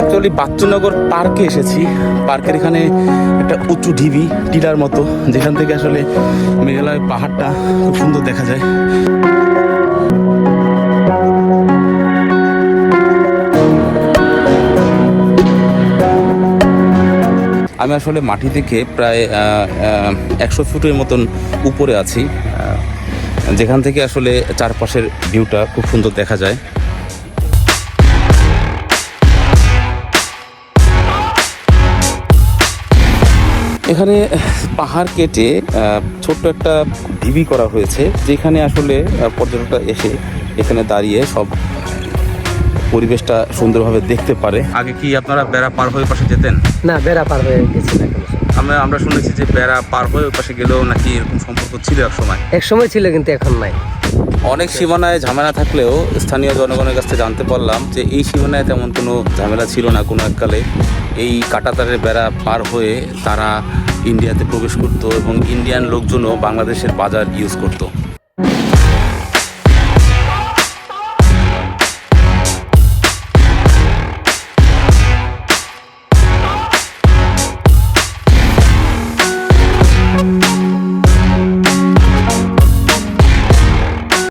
Actually বাচ্চুনগর পার্কে এসেছি। পার্কের এখানে একটা উঁচু ঢিবি টিলার মতো, যেখান থেকে আসলে মেঘালয় পাহাড়টা খুব সুন্দর দেখা যায়। আমি আসলে মাটি থেকে প্রায় 100 ফুটের মতন উপরে আছি, যেখান থেকে আসলে চারপাশের ভিউটা খুব সুন্দর দেখা যায়। এখানে পাহাড় কেটে ছোট্ট একটা ঢিবি করা হয়েছে, যেখানে আসলে পর্যটকরা এসে এখানে দাঁড়িয়ে সব পরিবেশটা সুন্দরভাবে দেখতে পারে। আগে কি আপনারা বেড়া পার হয়ে পাশে যেতেন? না, বেড়া পার হয়ে গেছি না। আমরা শুনেছি যে বেড়া পার হয়ে ওই পাশে গেলেও নাকি এরকম সম্পর্ক ছিল এক সময় ছিল, কিন্তু এখন নাই। অনেক সীমানায় ঝামেলা থাকলেও স্থানীয় জনগণের কাছে জানতে পারলাম যে এই সীমানায় তেমন কোনো ঝামেলা ছিল না। কোনো এককালে এই কাঁটাতারের বেড়া পার হয়ে তারা ইন্ডিয়াতে প্রবেশ করতো এবং ইন্ডিয়ান লোকজনও বাংলাদেশের বাজার ইউজ করতো।